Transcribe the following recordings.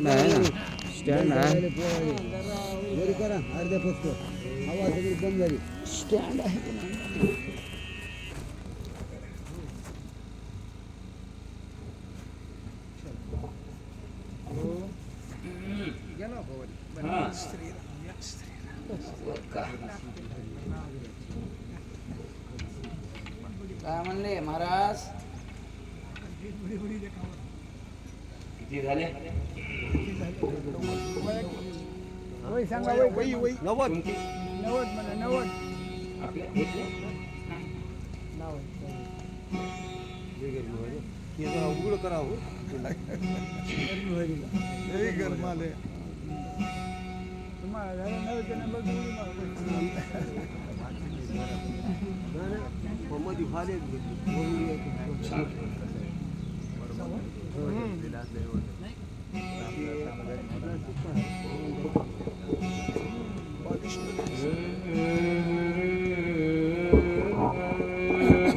Stand आहे ना, stand आहे, करा अर्ध्या फक्त हवा सगळी बंद झाली. स्टँड आहे. काय म्हणले महाराज? किती झाले? सांगा नव्वद म्हणा 90 आपल्या उघड करावं गरमाले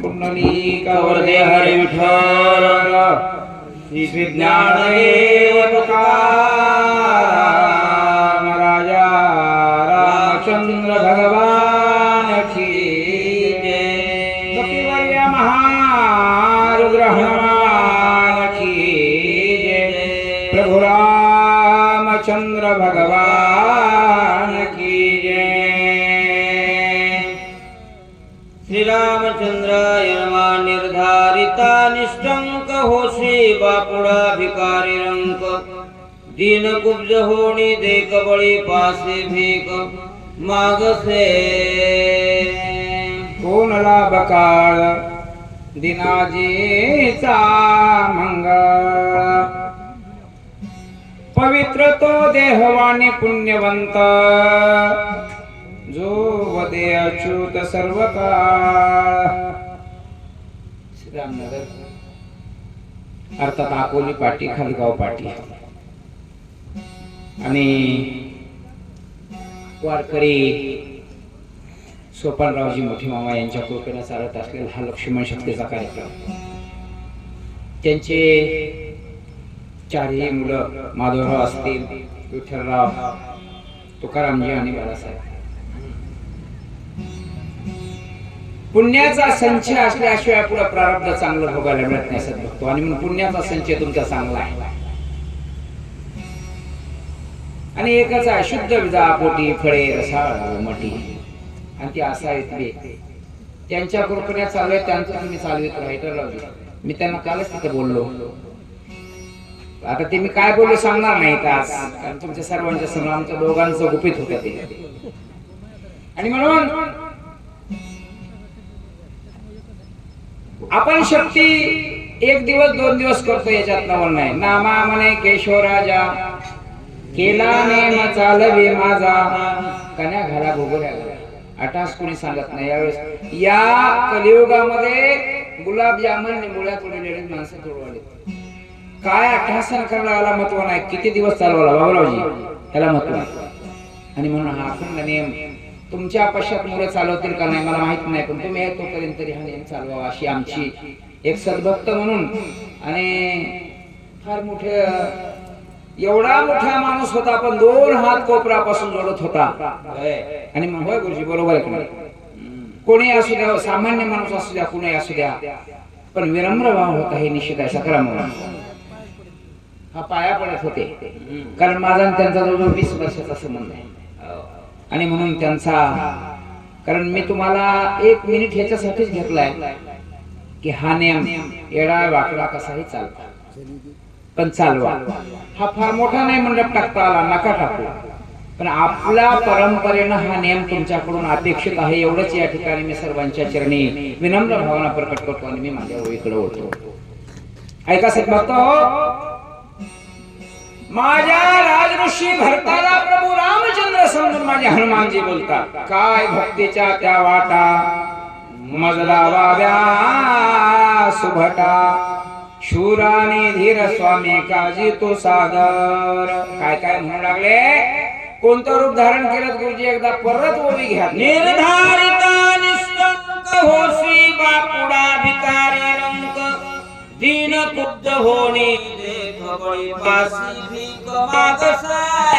पुंडलिकावरदे हरी विठ्ठल श्री ज्ञानदेव तुकाराम राजा रामचंद्र भगवान की जय. कपिवर्य महारुद्र हनुमान की जय. प्रभु रामचंद्र भगवान की जय. श्री रामचंद्राय नमः. निर्धारिता निष्ठंक होशी बापुडा भिकारी रंक दीन कुब्ज होणी देख बळी पासे भीक मागसे कोणला बकाळ दिनाजीचा मंगळ पवित्र तो देहवाणी पुण्यवंत जो वदे अच्युत सर्व काळ. श्रीरामनगर अर्थात अकोली पाटी खालगाव पाटी आणि वारकरी सोपानरावजी मोठी मामा यांच्या कृपेने चालत असलेला हा लक्ष्मण शक्तीचा कार्यक्रम. त्यांचे चारही मुलं माधवराव असतील, विठ्ठलराव, तुकारामजी आणि बाळासाहेब. पुण्याचा संच असल्याशिवाय पुढे प्रारब्ध चांगलं भोगायला मिळत नाही सद्भक्तो. आणि म्हणून पुण्याचा संच तुमचा चांगला आहे. आणि एकच आहे, शुद्ध विजा पोटी फळे रसाळ मटी. आणि ती असावीत त्यांच्या कृपेने चालू त्यांचं तुम्ही चालवित राहिलं. मी त्यांना कालच तिथे बोललो. आता ते मी काय बोललो सांगणार नाही आज, कारण तुमच्या सर्वांच्या समोर आमच्या दोघांचं गुपित होतं ते. आणि म्हणून आपण शक्ती एक दिवस 2 दिवस करतो याच्यात नवल नाही. नामा म्हणे केशवराजा केला नेम चालवे माझा कन्या घरा घोगऱ्या. आठास कोणी सांगत नाही. यावेळेस या कलियुगामध्ये गुलाबजामुन निंबोळ्या तोडलेले माणसं तोडवाले. काय अठ्ठासन करायला याला महत्व नाही. किती दिवस चालवला बाबूरावजी याला महत्व नाही. आणि म्हणून हा अखंड नियम तुमच्या पश्चात मुलं चालवतील का नाही मला माहित नाही, पण तुम्ही तोपर्यंत तरी हा नियम चालवा अशी आमची एक सद्भक्त म्हणून. आणि फार मोठे एवढा मोठा माणूस होता, पण 2 हात कोपरापासून जोडत होता. आणि मग होय गुरुजी बरोबर आहे. कोणी असू द्या, सामान्य माणूस असू द्या, कोणी असू द्या, पण विनम्र भाव होता हे निश्चित आहे. सकाराम हा पाया पडत होते, कारण माझा त्यांचा जवळजवळ 20 वर्षाचा संबंध आहे. आणि म्हणून त्यांचा, कारण मी तुम्हाला 1 मिनिट ह्याच्यासाठीच घेतलाय की हा नियम एडा वाकडा कसाही चालतो, पण चालवा. हा फार मोठा नाही मंडप टाकता आला, नका टाकू, पण आपल्या परंपरेनं हा नियम तुमच्याकडून अपेक्षित आहे. एवढंच या ठिकाणी मी सर्वांच्या चरणी विनम्र भावना प्रकट करतो आणि मी माझ्या ओळीकडे ओळखतो. ऐका सद्भक्त हो, माझ्या राजऋषी भरताला प्रभू रामचंद्र समजून माझे हनुमानजी बोलतात. काय भक्तीच्या त्या वाटा मजला वाव्या सुभटा शूराने धीर स्वामी काजी तो सागर. काय काय म्हणू लागले, कोणतं रूप धारण केलं गुरुजी एकदा परत ओवी घ्या. निर्धारिता निष्कंक होशी बापुडा भिकारी रंक दीन कुब्ज होणी देख बळी पासी भीक मागसाय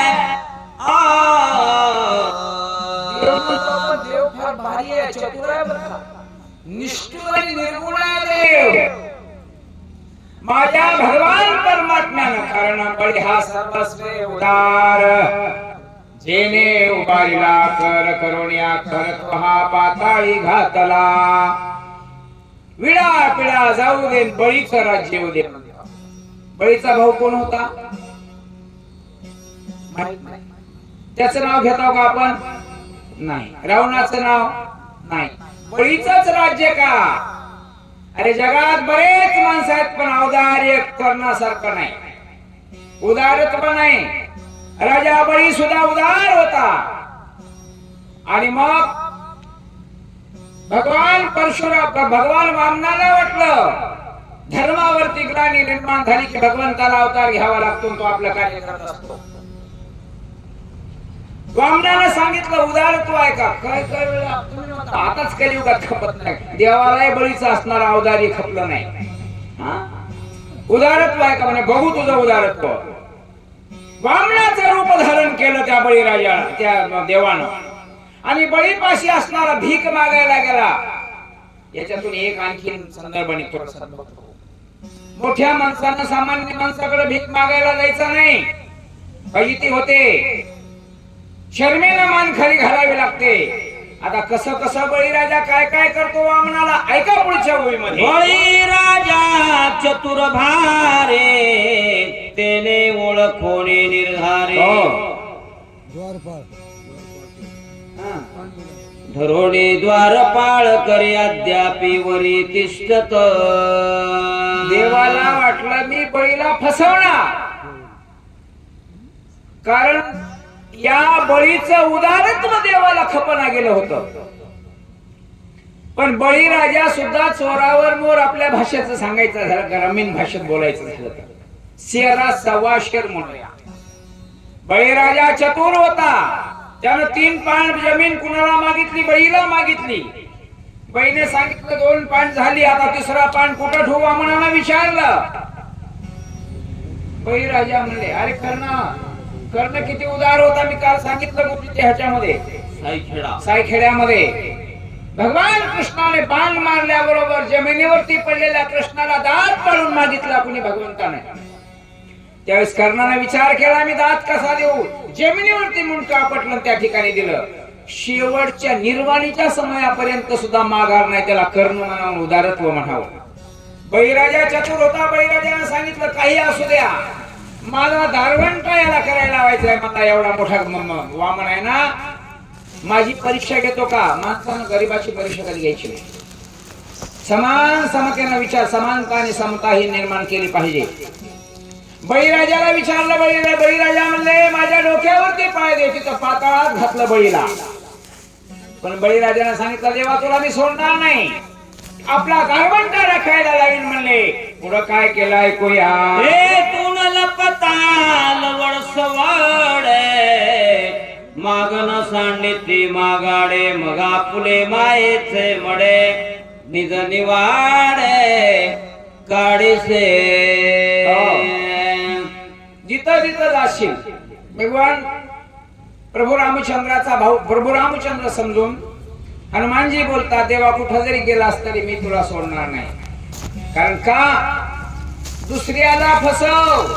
देव फार भारी आहे, चतुर आहे बरं का. निष्ठुर आणि निर्गुण आहे देव. माझ्या भगवान परमात्म्यानं कारण बळी हा सर्वस्व उदार जेने उबारिला कर करुण्या करत हा पाताळी घातला. विडा पिढा जाऊ दे बळीचं राज्य येऊ दे. बळीचा भाऊ कोण होता माहित नाही. त्याचं नाव घेतो का आपण? नाही. रावणाचं नाव नाही. बळीचंच राज्य का? अरे जगात बरेच माणसं आहेत पण औदार्य करण्यासारखं नाही, उदारत्व नाही. राजा बळी सुद्धा उदार होता. आणि मग भगवान परशुराम भगवान वामनाला वाटलं धर्मावरती ग्लानी निर्माण झाली की भगवंताला अवतार घ्यावा लागतो, तो आपलं कार्य करत असतो. वामनानं सांगितलं उदारत्व आहे का? काय काय वेळा तुम्ही म्हणता आताच कलियुगात खपत नाही, देवालाही बळीचं असणार औदार्य खपलं नाही. उदारत्व आहे का? म्हणे बघू तुझं उदारत्व. वामनाचं रूप धारण केलं त्या बळीराजाला, त्या देवानं. आणि बळीपाशी असणारा भीक मागायला गेला. याच्यातून एक आणखी संदर्भ निघतो. मोठ्या माणसानं सामान्य माणसाकडे भीक मागायला जायचं नाही, फजिती होते, शर्मेनं मान खाली घालावी लागते. आता कसं कसं बळीराजा काय काय करतो वामनाला ऐका पुढच्या ओळीमध्ये. बळीराजा चतुर भारे तेने ओळखोने निर्धारे द्वारपाळ धरोणे द्वारपाळ करे अद्यापि वरी तिष्ठत. देवाला वाटलं मी बळीला फसवणार, कारण या बळीचं उदारत्व देवाला खपना गेलं होतं. पण बळीराजा सुद्धा चोरावर मोर आपल्या भाषेचं सांगायचं झालं, ग्रामीण भाषेत बोलायचं झालं तर शेरा सव्वा शेर म्हणूया. बळीराजा चतुर होता. त्यानं 3 पान जमीन कुणाला मागितली? बळीला मागितली. बळीने सांगितलं 2 पान झाली, आता 3रा पान कुठं ठेवू? वामनानं विचारलं. बळीराजा म्हणले अरे कर्ण किती उदार होता, मी काल सांगितलं गोपीच्या ह्याच्यामध्ये सायखेड्यामध्ये. भगवान कृष्णाने बाण मारल्याबरोबर जमिनीवरती पडलेल्या कृष्णाला दात पाडून मागितला कुणी? भगवंताने. त्यावेळेस कर्णाने विचार केला मी दात कसा देऊ? जमिनीवरती मुंडकं आपटलं, त्या ठिकाणी दिलं. शेवटच्या निर्वाणीच्या समयापर्यंत सुद्धा माघार नाही, त्याला कर्ण म्हणून उदारत्व म्हणावं. बळीराजा चतुर होता. बळीराजाने सांगितलं काही असू द्या, मला दारवंटा याला करायला लावायचंय. मला एवढा मोठा वामन आहे ना, माझी परीक्षा घेतो का? माणसानं गरीबाची परीक्षा कधी घ्यायची नाही. समान समतेनं विचार, समानता आणि समता ही निर्माण केली पाहिजे. बळीराजाला विचारलं. बळीराजा म्हणले माझ्या डोक्यावरती पाय दे. तिथं पाताळात घातलं बळीला. पण बळीराजाने सांगितलं देवा तुला मी सोडणार नाही, आपला गारवंटा राखायला लागेल म्हणले. पुढं काय केलं ऐकूया. हे तुन लपताल वळसवाडे मागन सांडिती मागाडे मगा फुले मायेचे मडे निज निवाडे काढीसे. जिथं जिथं जाशील भगवान प्रभू रामचंद्राचा भाऊ प्रभू रामचंद्र समजून हनुमानजी बोलतात देवा कुठं जरी गेलास तरी मी तुला सोडणार नाही. कारण का? दुसऱ्याला फसव,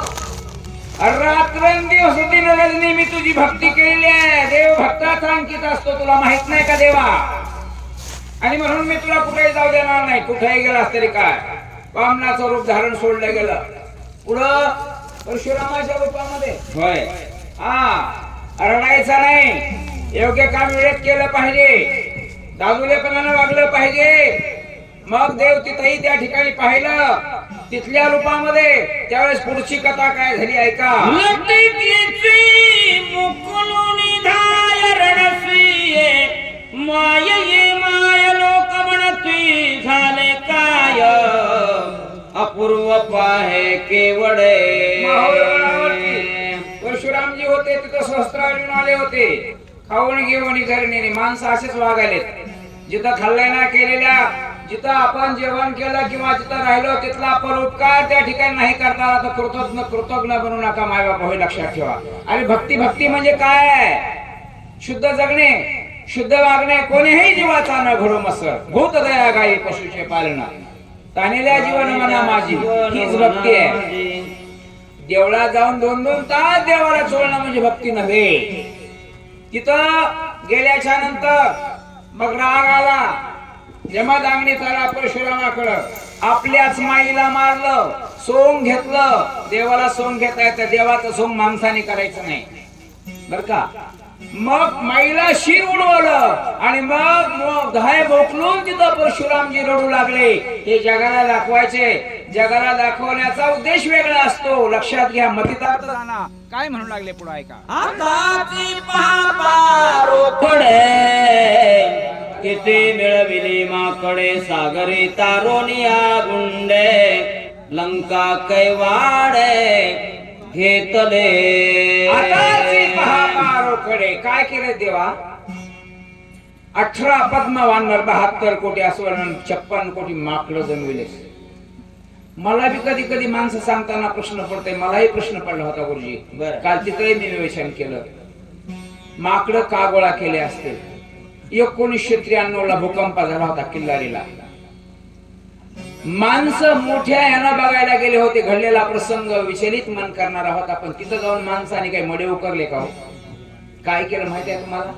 रात्रंदिवस दिन रजनी मी तुझी भक्ती केलेली आहे. देव भक्ताचा अंकित असतो, तुला माहित नाही का देवा? आणि म्हणून मी तुला कुठेही जाऊ देणार नाही. कुठेही गेलास तरी काय? वामनाचं रूप धारण सोडलं गेलं. पुढं परशुरामाच्या रूपामध्ये होय. रडायचं नाही, योग्य काम वेळेत केलं पाहिजे, दादुलेपणानं वागलं पाहिजे. मग देव तिथेही त्या ठिकाणी पाहिलं तिथल्या रूपामध्ये. त्यावेळेस पुढची कथा काय झाली ऐका. लटिकेची मुकुलुनी धाय रणसिये माये माय लोक म्हणती झाले काय अपूर्व पाहे केवडे. परशुरामजी होते तिथं सहस्त्रार्जुन आले होते. खाऊन घेऊन घरी नेणे. माणसं असेच वागायलेत. जिथं खाल्ल्या केलेल्या जिथं आपण जेवण केलं किंवा जिथं राहिलो तिथला परोपकार त्या ठिकाणी नाही करता आला तर कृतज्ञ बनू नका माय बाप, हे लक्षात ठेवा. आणि भक्ती म्हणजे काय आहे? शुद्ध जगणे, शुद्ध वागणे, कोणीही जीवाचा न घडो मसर, भूत दया गाई पशुचे पालना, तानेल्या जीवन मना माझी, हीच भक्ती आहे. देवळात जाऊन 2-2 तास देवाला चोळणं म्हणजे भक्ती नव्हे. तिथं गेल्याच्या नंतर मग राग आला, जमदाग्नी चला परशुरामाकडं, आपल्याच माईला मारलं, सोंग घेतलं. देवाला सोंग घेता येतं, देवाचं सोंग माणसाने करायचं नाही बर का. मग माईला शिर उडवलं आणि मग धाय बोकलून तिथं परशुरामजी रडू लागले. हे जगाला दाखवायचे, जगाला दाखवण्याचा उद्देश वेगळा असतो, लक्षात घ्या. मतितार्थ राणा काय म्हणू लागले पुढे ऐका. हाताची पापा रोकडे किती मिळविली माकडे, सागरी तारोनिया गुंडे, लंका कैवाडे घेतले. हाताची पहा रोकडे, काय केले देवा? 18 पद्म वानर, 72 कोटी अस्वल, 56 कोटी माकडं जन्मविले. मला बी कधी कधी माणसं सांगताना प्रश्न पडते, मलाही प्रश्न पडला होता गुरुजी. काल तिकडे मी निवेदन केलं, माकडं का गोळा केले असते? 1993 ला भूकंप झाला होता किल्लारीला. माणसं मोठ्या यानं बघायला गेले होते, घडलेला प्रसंग विचलित मन करणारा होता. पण तिथं जाऊन माणसाने काही मडे उकरले का? काय केलं माहिती आहे तुम्हाला?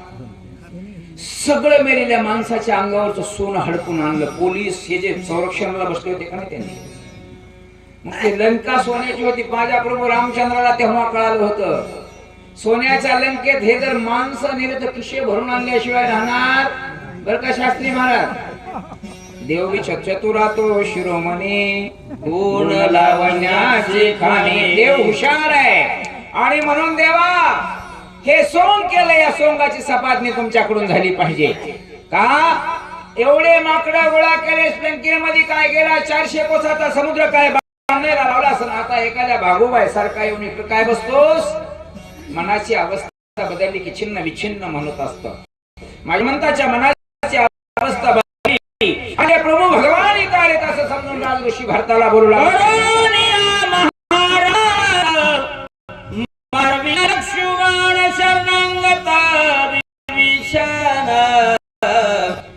सगळं मेलेल्या माणसाच्या अंगावरचं सोनं हडपून आणलं. पोलीस हे जे संरक्षणाला बसले होते का नाही, त्यांनी मग ते लंका सोन्याची होती. माझ्या प्रभू रामचंद्राला तेव्हा कळालं होतं, सोन्याच्या लंकेत हे जर माणसं नेले तर खिशे भरून आणल्याशिवाय राहणार बर का शास्त्री महाराज. देव चतुरा तो शिरोमणी, गुण लावण्याची खाणी. देव हुशार आहे आणि म्हणून देवा हे सोंग केलं, या सोंगाची सपाटणी तुमच्याकडून झाली पाहिजे का? एवढे माकडं गोळा केले, लंकेमध्ये काय गेला? 400 कोसाचा समुद्र काय बांधायला लावला असं. आता एखाद्या भागोबाई सारखा येऊन इकडे काय बसतोस? मनाची अवस्था बदलली की छिन्न विच्छिन्न म्हणत असत. माझ्या म्हणताच्या मनाची अवस्था बदलली आणि प्रभू भगवान इकडे असं समजून राजऋषी भरताला बोलू लागला.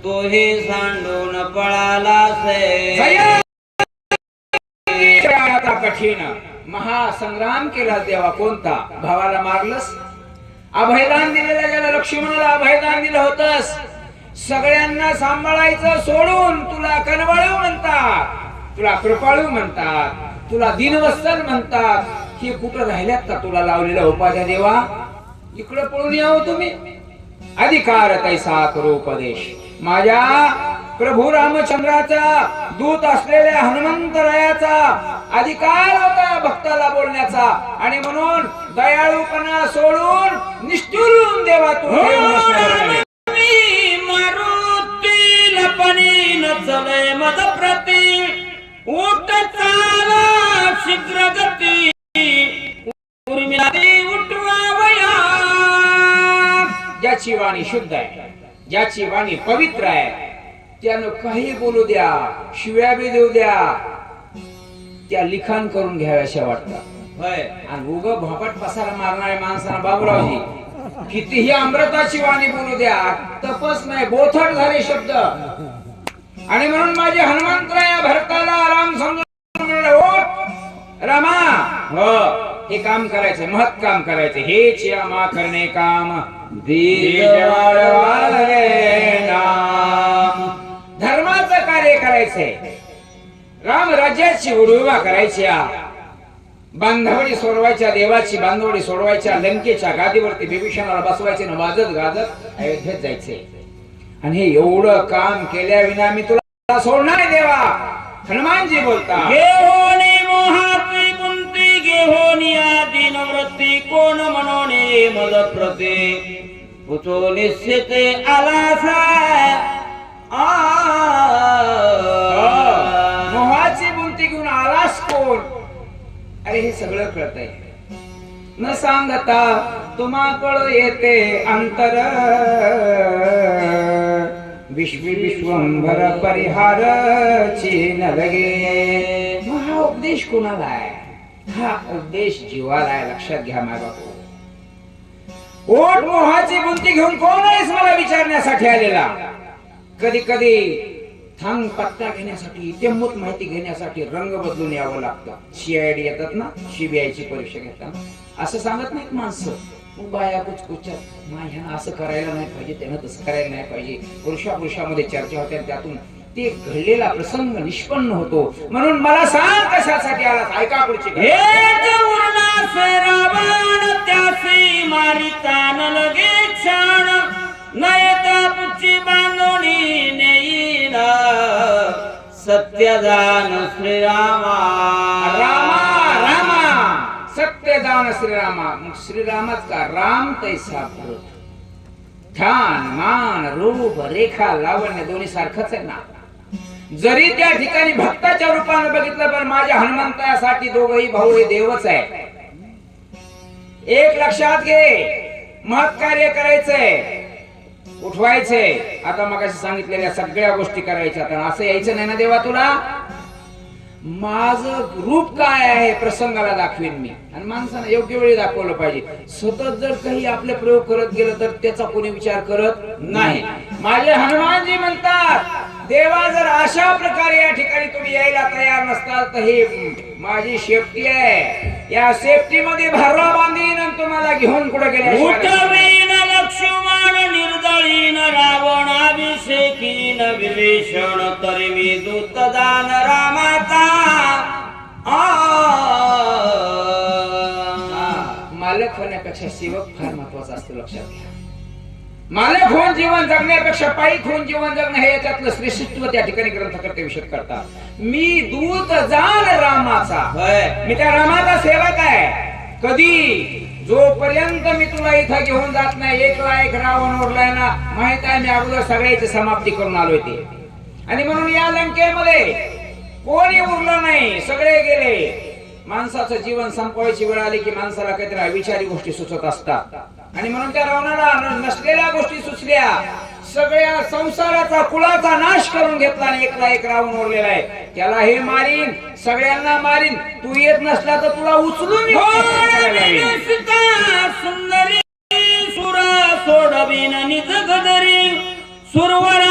तो हे सांडून पळाला कठीण महासंग्राम केला देवा. कोणता? भावाला मारलंस, अभयदान दिलेलं गेलं, लक्ष्मणाला अभयदान दिलं होतस. सगळ्यांना सांभाळायचं सोडून तुला कनवाळू म्हणतात, तुला कृपाळू म्हणतात, तुला दीनवत्सल म्हणतात. हे कुठं राहिल्यात का तुला लावलेल्या उपाध्या देवा? इकडं पळून यावं तुम्ही. अधिकार तैसा करू उपदेश. माझ्या प्रभू रामचंद्राचा दूत असलेल्या हनुमंतरायाचा अधिकार होता भक्ताला बोलण्याचा. आणि म्हणून दयाळूपणा सोडून निष्ठुर देवा तू मारुती लपणी नचले मद प्रती, उठ चाला शीघ्र गती, उर्मिला उठवावया. ज्याची वाणी शुद्ध आहे, ज्याची वाणी पवित्र आहे, त्यानं काही बोलू द्या, शिव्या बी देऊ द्या, त्या लिखाण करून घ्याव्याशा वाटतात. आणि उग भोपट पसारा मारणाऱ्या माणसाला बाबूरावजी कितीही अमृताची वाणी बोलू द्या, तपस नाही, बोथट झाले शब्द. आणि म्हणून माझे हनुमंतराया भरताला राम समजून रमा हो हे काम करायचं, महत् काम करायचं. हेच यामा करणे काम धर्माचं कार्य करायचंय, राम राज्याची उडुबा करायच्या, बांधवडी सोडवायच्या, देवाची बांधवडी सोडवायच्या, लंकेच्या गादीवरती बिभीषणाला बसवायचे न वाजत गाजत अयोध्येत जायचे. आणि हे एवढं काम केल्या विना मी तुला सोडणार देवा. हनुमानजी बोलता, घेऊनी मोहाची कुंती, घेऊनी आदी नवृत्ती, कोण मनोने मद प्रती, पुतो निश्चित आलासा. मोहाची बुंती घेऊन आलास कोण? अरे हे सगळं कळतंय, न सांगता तुम्हा कळ येते अंतर. विश्वंभर परिहार चीन लगे. हा उपदेश कोणाला आहे? हा उपदेश जीवाला आहे. लक्षात घ्या माय बापू. पोट मोहाची बुंती घेऊन कोण आहेस मला विचारण्यासाठी आलेला. कधी कधी थांग पत्ता घेण्यासाठी, इत्यंभूत माहिती घेण्यासाठी रंग बदलून यावं लागतं. CID येतात ना, CBIची परीक्षा घेताना असं सांगत नाहीत माणसं. मग बाया कुचकुचत, ह्यानं असं करायला नाही पाहिजे, त्यानं तसं करायला नाही पाहिजे. पुरुषापुरुषामध्ये चर्चा होत्या, त्यातून ते घडलेला प्रसंग निष्पन्न होतो. म्हणून मला सांग कशासाठी आलास? ऐका पुढची. त्यासी मारितान लगे क्षण नयता पुची बांधणी नेईन सत्यदान श्रीरामा. रामा रामा सत्यदान श्रीरामा. मग श्रीरामच का? राम तैसा भरत. ध्यान मान रूप रेखा लावण्य दोन्ही सारखंच आहे ना. जरी त्या ठिकाणी भक्ताच्या रूपाने बघितलं, पण माझ्या हनुमंतासाठी दोघही भाऊ हे देवच आहे. एक लक्षात घे, महत्कार्य करायचंय, उठवायचंय. आता मगाशी सांगितलेल्या सगळ्या गोष्टी करायच्या. तर असं यायचं नाही ना देवा तुला. माझं रूप काय आहे प्रसंगाला दाखवेन मी, आणि माणसानं योग्य वेळी दाखवलं पाहिजे. सतत जर काही आपले प्रयोग करत गेलं तर त्याचा कोणी विचार करत नाही. माझे हनुमानजी म्हणतात, देवा जर अशा प्रकारे या ठिकाणी तुम्ही यायला तयार नसताल तर ही माझी सेफ्टी आहे. या सेफ्टी मध्ये भरला बांधीन आणि तुम्हाला घेऊन कुठे गेले. उठवीन लक्ष्मण निर्दळीन रावण अभिषेकीन विभीषण तरी मी दूतदान रामाचा. मालक होण्यापेक्षा सेवक फार महत्वाचा असतो. लक्षात घ्या. मालक होऊन जीवन जगण्यापेक्षा पायी होऊन जीवन जगणं हे याच्यातलं श्रेष्ठत्व त्या ठिकाणी ग्रंथकर्ते विषद करतात. मी दूत जाण रामाचा. मी त्या रामाचा सेवक आहे. कधी जोपर्यंत मी तुला इथं घेऊन जात नाही, एकला एक रावण उरलाय ना, माहित आहे मी अगोदर सगळ्याची समाप्ती करून आलोय ते. आणि म्हणून या लंकेमध्ये कोणी उरलं नाही, सगळे गेले. माणसाचं जीवन संपवायची वेळ आली की माणसाला काहीतरी अविचारी गोष्टी सुचत असतात. आणि म्हणून त्या रावणाला नसलेल्या गोष्टी सुचल्या. सगळ्या संसाराचा कुळाचा नाश करून घेतला आणि एकला एक रावण उरलेला आहे. त्याला हे मारीन, सगळ्यांना मारीन. तू येत नसला तर तुला उचलून सुंदरी सुरा सोडवीन निज गदरी सुरवर